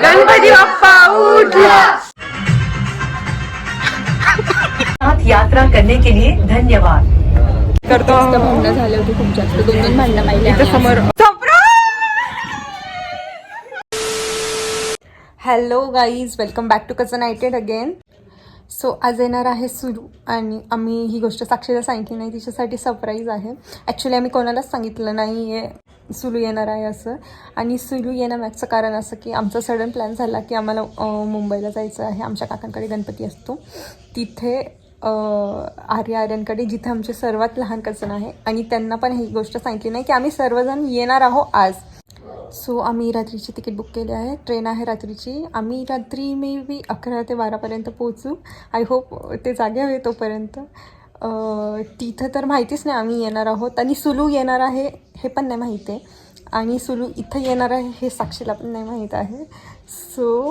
गणपती बाप्पा उठला। यात्रा करने के लिए धन्यवाद करतो। भांडणं झाले होते खूप जास्त, 2 भांडणं पाहिले समोर। Hello guys, welcome back to कझन नाइटेड अगेन। सो आज येणार आहे सुरू, आणि आम्ही ही गोष्ट साक्षीला सांगितली नाही, तिच्यासाठी सरप्राईज आहे। ॲक्च्युली आम्ही कोणालाच सांगितलं नाही आहे सुरू येणार आहे असं। आणि सुरू येण्यामागचं कारण असं की आमचा सडन प्लॅन झाला की आम्हाला मुंबईला जायचं आहे। आमच्या काकांकडे गणपती असतो तिथे, आर्यांकडे, जिथे आमचे सर्वात लहान कझन आहे, आणि त्यांना पण ही गोष्ट सांगितली नाही की आम्ही सर्वजण येणार आहोत आज। सो आम्ही रात्रीची तिकीट बुक केली आहे, ट्रेन आहे रात्रीची। आम्ही रात्री मे बी 11 ते 12पर्यंत पोहोचू। आय होप ते जागे होईल तोपर्यंत। तिथं तर माहितीच नाही आम्ही येणार आहोत, आणि सुलू येणार आहे हे पण नाही माहीत आहे, आणि सुलू इथं येणार आहे हे साक्षीला पण नाही माहीत आहे। सो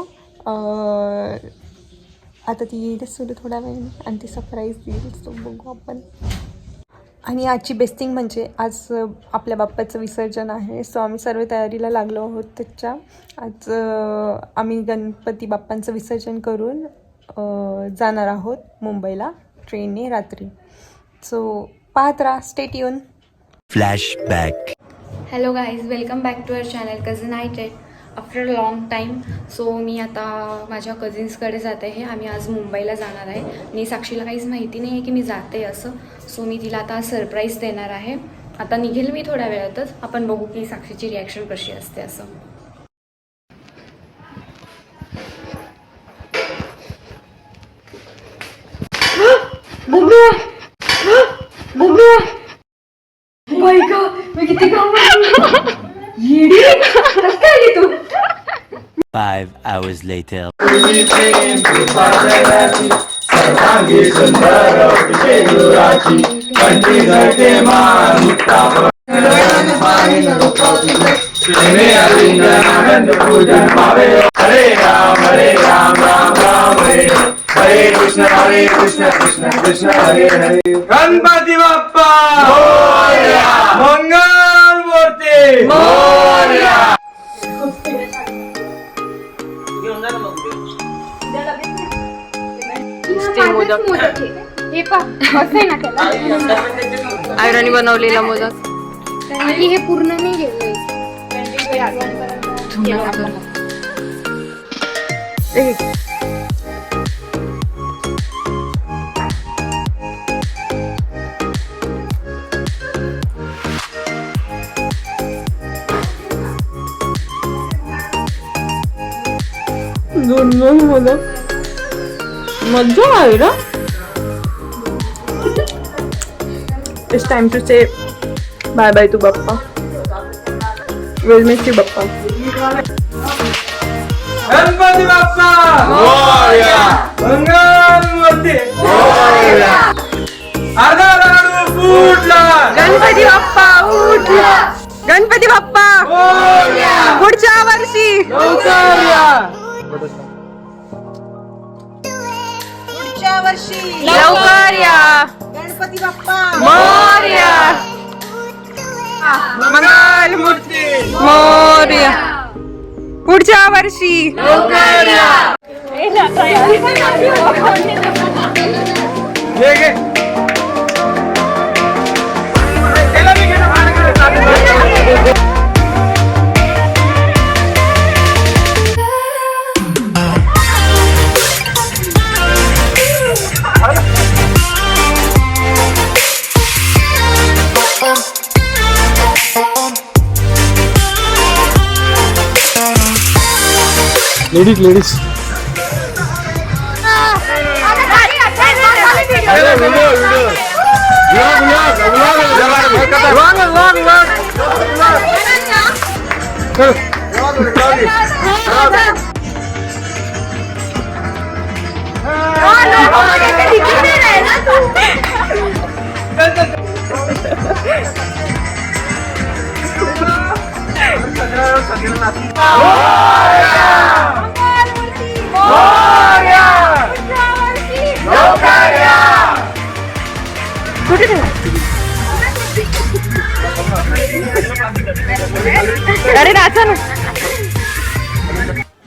आता ती येईल सुरू थोड्या वेळाने, आणि ती सरप्राईज देईल, सो बघू आपण। आणि आजची बेस्ट थिंग म्हणजे आज आपल्या बाप्पाचं विसर्जन आहे। सो आम्ही सर्व तयारीला लागलो आहोत त्याच्या। आज आम्ही गणपती बाप्पांचं विसर्जन करून जाणार आहोत मुंबईला ट्रेनने रात्री। सो पाहत राहा, stay tuned. Flashback. Hello guys, welcome back to our channel cousin united after long time. So मी आता माझ्या कझिन्सकडे जाते आहे। आम्ही आज मुंबईला जाणार आहे, आणि साक्षीला काहीच माहिती नाही आहे की मी जाते असं। सो मी तिला आता सरप्राईज देणार आहे। आता निघेल मी थोड्या वेळातच, आपण बघू की साक्षीची रिॲक्शन कशी असते असं। मी किती काम 5 hours later. हरे राम राम राम हरे कृष्ण कृष्ण कृष्ण हरे हरे। गणपती बाप्पा मोरया, मंगल मूर्ती मोरया। आयरानी बनवलेला मोदक, हे पूर्ण नाही गेलं। दोन मोदक, मजा आहे ना। It's time to say bye bye to Bappa. We'll miss you, Bappa. Ganpati Bappa Morya, मंगल मूर्ती मोरया। अर्धा लाडू फुटला, गणपती बाप्पा उठला। गणपती बाप्पा मोरया, पुढच्या वर्षी लवकर या। पुढच्या वर्षी लवकर या। गणपती बाप्पा मोरया, मंगल मूर्ती मोरया, पुढच्या वर्षी लवकर या। घे घे। त्याला मी घेणं भाडं करायचं। लेडीज अरे नाचा ना।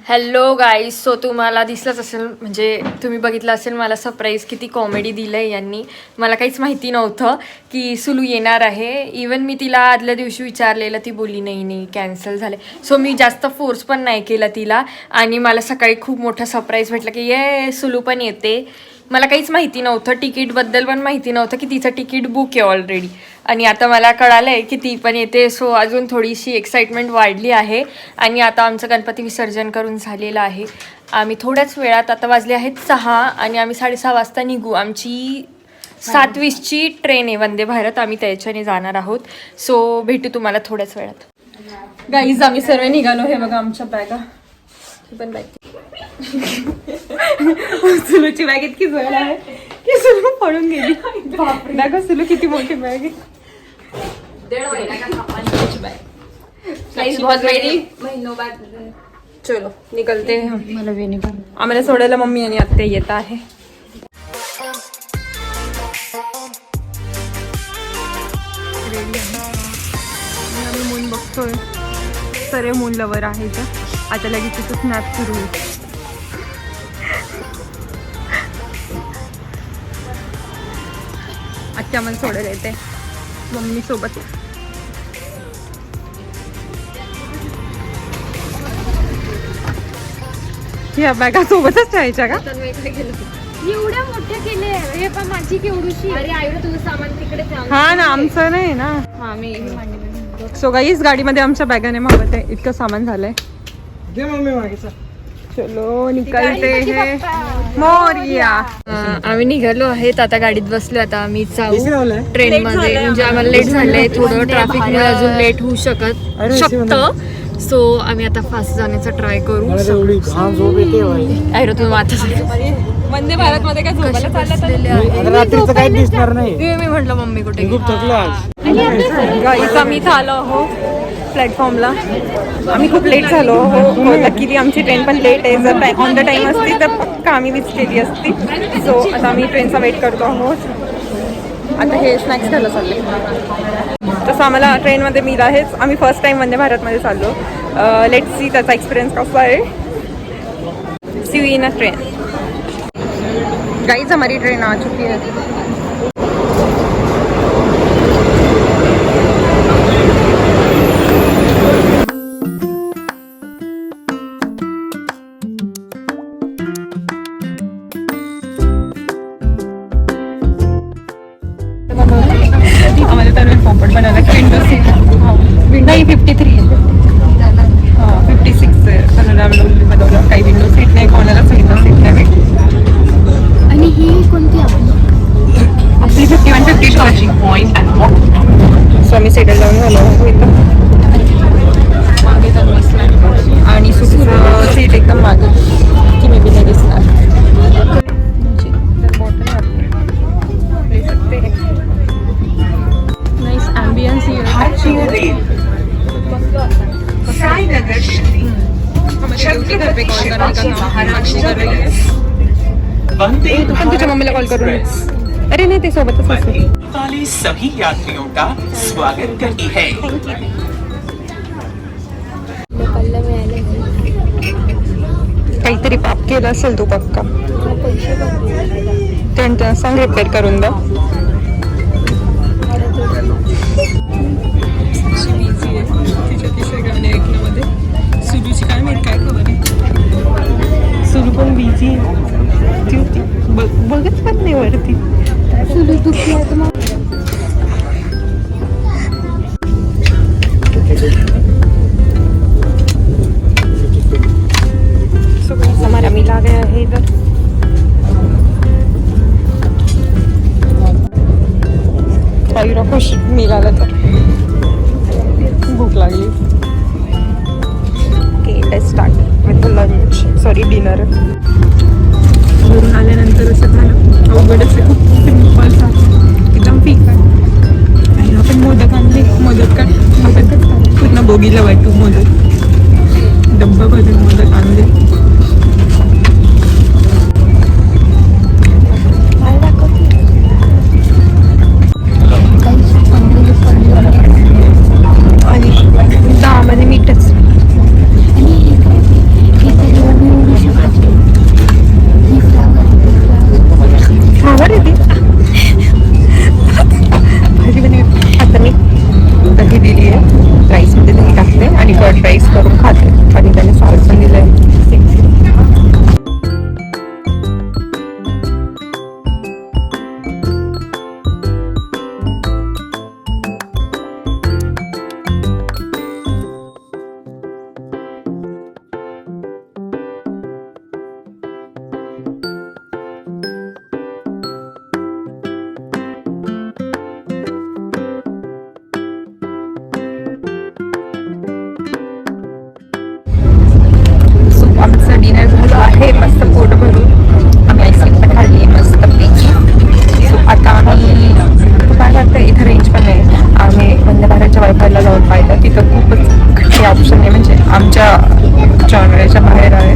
Hello guys. सो तुम्हाला दिसलंच असेल, म्हणजे तुम्ही बघितलं असेल मला सरप्राईज किती कॉमेडी दिलं आहे यांनी. मला काहीच माहिती नव्हतं की सुलू येणार आहे. इवन मी तिला आदल्या दिवशी विचारलेलं, ती बोलली नाही कॅन्सल झाले. सो मी जास्त फोर्स पण नाही केला तिला. आणि मला सकाळी खूप मोठा सरप्राईज भेटला की ये सुलू पण येते. मला काहीच माहिती नव्हतं, तिकीटबद्दल पण माहिती नव्हतं की तिचं तिकीट बुक आहे ऑलरेडी. आणि आता मला कळालं आहे की ती पण येते. सो अजून थोडीशी एक्साइटमेंट वाढली आहे. आणि आता आमचं गणपती विसर्जन करून झालेलं आहे. आम्ही थोड्याच वेळात, आता वाजले आहेत 6 आणि आम्ही 6:30 वाजता निघू. आमची 7:20ची ट्रेन आहे वंदे भारत, आम्ही त्याच्याने जाणार आहोत. सो भेटू तुम्हाला थोड्याच वेळात. गाईज आम्ही सर्व निघालो. हे बघा आमच्या बॅगा. ही पण बॅग. सुलूची बॅग इतकी जड आहे की सुलू पळून गेली. बॅग सुलू किती मोठी बॅग आहे. चलो निकलते. आम्हाला सोडायला मम्मी आणि आत्या येत आहे. आम्ही मून बघतोय. सर्व मून लवर आहे का. आता लगेच तिथं स्नॅप सुरू होईल. आत्या मला सोडायला येते मम्मी सोबत. ह्या बॅगा सोबतच ठेवायच्या का. एवढ्या मोठ्या केले हे पण माझी केवढीशी. अरे आईला तुझं सामान तिकडे हा ना, आमचं नाही ना. हा मी सो गाईज गाडीमध्ये आमच्या बॅगाने मावत आहे. इतकं सामान झालंय. दे मम्मी मागितलं. चलो निकलते हे मोरिया. आम्ही निघालो आहेत, आता गाडीत बसलो. आता आम्ही जाऊ लावलंय? ट्रेन मध्ये. म्हणजे आम्हाला लेट झालंय थोडं, ट्रॅफिकमुळे अजून लेट होऊ शकतं. सो आम्ही आता फास्ट जाण्याचा ट्राय करू. एवढी घाम झोप येते बाई. ऐरो तुम्ही आता वंदे भारत मध्ये काय झोपायला चाललं. आता रात्रीचं काही दिसणार नाही. मी म्हटलं मम्मी कुठे खूप थकलो आज. गाईज आम्ही इथं आलो आहोत प्लॅटफॉर्मला. आम्ही खूप लेट झालो हो. लकीली आमची ट्रेन पण लेट आहे. जर ऑन द टाईम असती तर पक्का आम्ही मिस केली असती. सो आता आम्ही ट्रेनचा वेट करतो आहोत. आता हे स्नॅक्स खायला चालले. तसं आम्हाला ट्रेनमध्ये मिळालं आहेच. आम्ही फर्स्ट टाईम वंदे भारतमध्ये चाललो. लेट्स सी त्याचा एक्सपिरियन्स कसा आहे. See you in a train. Guys हमारी ट्रेन आ चुकी है. आम्हाला तर पोपट बनवला. विंडो सीट नाही 53 हां 56 आहे. बनवलं. काही विंडो सीट नाही, कोणालाच विंडो सीट नाही. आणि ही कोणती आपली 51-52 सो आम्ही सेटल जाऊन झालो इथं. मागे तर बसला आणि सुटून सीट एकदम मागे की मे बी नाही दिसणार. नाईस ॲम्बियन्स घर पे कॉल करने का काम कर रही है. तू पण तुझ्या मम्मीला कॉल करून. अरे नाही, ते सोबतच असेल. वाले सभी यात्रियों का स्वागत करती है. काहीतरी पाप केलं असेल तू पक्का. त्यांना सांग रिपेअर करून द्या. तिच्या गाणे ऐकण्यामध्ये सुरूची काय माहिती काय खबर आहे. सुरू पण बिझी आहे. ती होती बघत पण नाही वरती. हमारा मिला गया है इधर. काहीरा खुश मिळालं तर. भूक लागली. Let's start with the lunch. Sorry dinner. घरून आल्यानंतर असं झालं अवघडच आहे. सिम्पल एकदम फीक आहे. आपण मोदक आणले. मोदकच पूर्ण बोगीला वाटू मोदक. डब्बा भरून मोदक आणले. आणि दामध्ये मीठच. आमच्या जॉनवेच्या बाहेर आहे.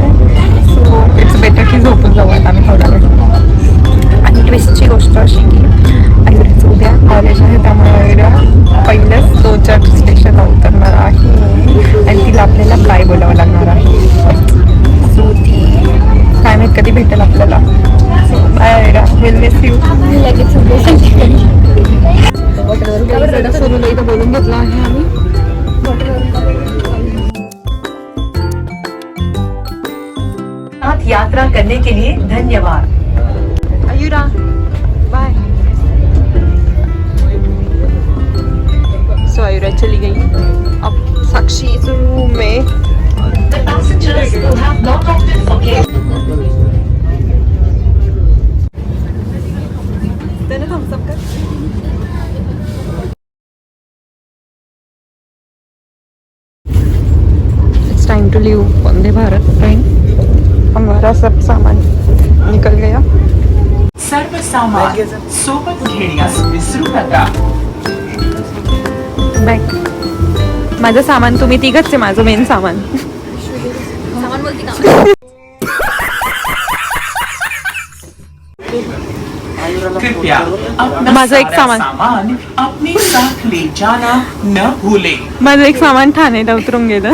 सो इट्स बेटर की झोपून जाऊ आता आम्ही थोडा वेळ. आणि ट्विस्टची गोष्ट अशी की आयुर्वेदचं उद्या कॉलेज आहे, त्यामुळे आयुर्या पहिल्याच 2-4 स्टेशनला उतरणार आहे आणि तिला आपल्याला बाय बोलावं लागणार आहे. सो ती काय माहीत कधी भेटेल आपल्याला. Bye Ayurya, will miss you. सोनूला इथं बोलून घेतलं आहे आम्ही. साथ यात्रा करने के लिए धन्यवाद। आयुरा बाय. सो आयुरा चली गई. अब साक्षी इस रूम में. The passengers who have not opted for cable It's time to leave Vande Bharat train. हमारा सब सामान निकल गया. सर्व सामान सोबत घेण्यास विसरू नका. बॅग. माझं सामान तुम्ही तिघच आहे. माझं मेन सामान. कृपया अपना माझं एक सारा सामान. सामान अपने साथ ले जाना न भूले. माझं एक सामान ठाण्याला उतरून गेलं.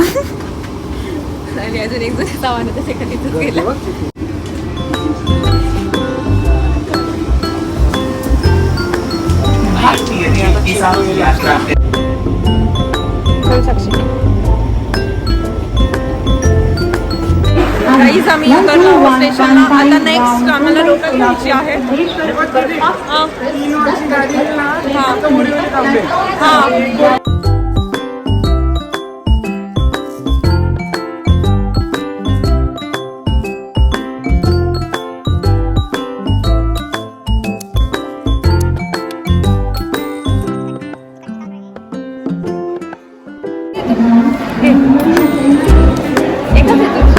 भारतीय रेल की सारी यात्रा गाईज आम्ही उतरलो स्टेशनला. आता नेक्स्ट आम्हाला लोकल घ्यायची आहे. हां.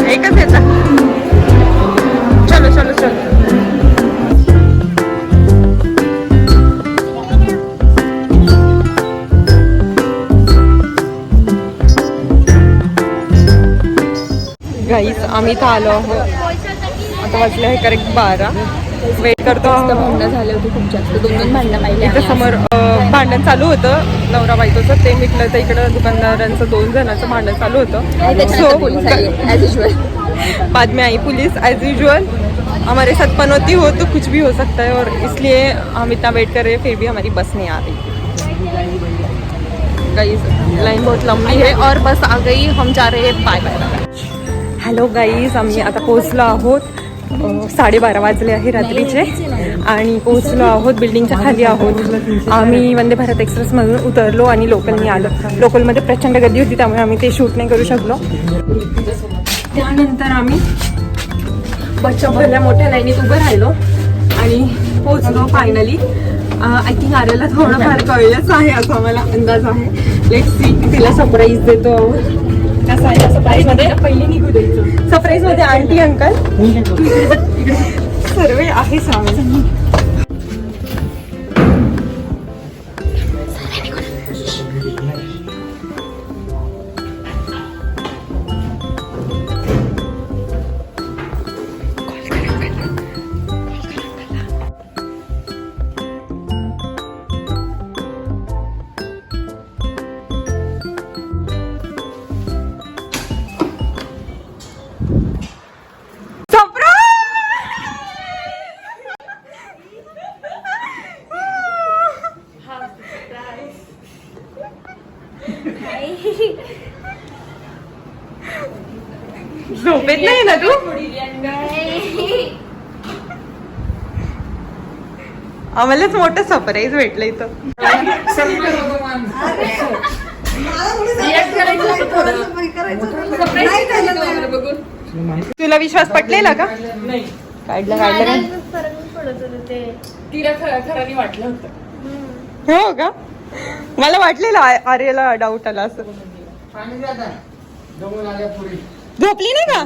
एकच येतं. चलो चलो चलो. गाईस आम्ही इथं आलो आहोत. आता वाजले आहे करेक्ट 12. वेट करतो. भांडणं झाले होते खूप जास्त. 2 भांडणं पाहिले. इथं समोर भांडण चालू होतं नवरा बायकोचं. ते मिटलं तर इकडं दुकानदारांचं 2 जणांचं भांडण चालू होतं. सो बाद में आई पुलिस एज यूजुअल. हमारे साथ पनौती हो तो कुछ भी हो सकता है और इसलिए हम इतना वेट कर रहे हैं, फिर भी हमारी बस नहीं आ रही. गाइस लाइन बहुत लंबी है और बस आ गई. हम जा रहे हैं बाय बाय. हॅलो गाईज, आम्ही आता पोहोचलो आहोत. 12:30 वाजले आहे रात्रीचे आणि पोहोचलो आहोत. बिल्डिंगच्या खाली आहोत. आम्ही वंदे भारत एक्सप्रेसमधून उतरलो आणि लोकलनी आलो. लोकलमध्ये प्रचंड गर्दी होती, त्यामुळे आम्ही ते शूट नाही करू शकलो. त्यानंतर आम्ही बसच्या भरल्या मोठ्या लाईनीत उभं राहिलो आणि पोहोचलो फायनली. आय थिंक आर्याला थोडंफार कळलंच आहे असं मला अंदाज आहे. लेट्स सी तिला सरप्राईज देतो. कसं आहे त्या सरप्राईजमध्ये पहिली निघू द्यायचं. सरप्राईजमध्ये आंटी अंकल सर्व आहे सामान. झोपेत नाही ना तू? आम्हालाच मोठं सरप्राईज भेटलं इथं. तुला विश्वास पटलेला का? काढलं तिला खरं वाटलं होतं. हो का? मला वाटलेलं आर्याला डाऊट आला असं. झोपली नाही का?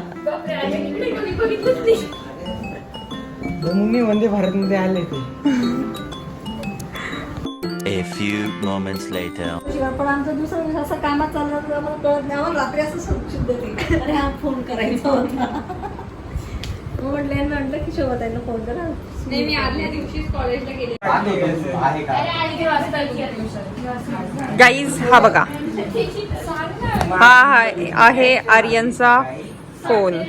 मम्मी वंदे भारत मध्ये आले ते. A few moments later. पण आमचं दुसरं दिवस असं कामात चाललं तर आम्हाला कळत नाही. आम्हाला रात्री असं संक्षिप्त देते अरे हा फोन करायचा होता. मग म्हटलं की शोभताईंना फोन करा. नाही मी आदल्या दिवशीच कॉलेजला गेले. गाईज हा बघा, हा आहे आर्यनचा फोन,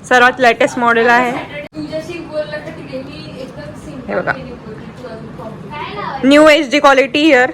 सर्वात लेटेस्ट मॉडेल आहे. तुझ्याशी बोललं तर ठीक आहे, मी एकदम हे बघा. Simple new HD quality here.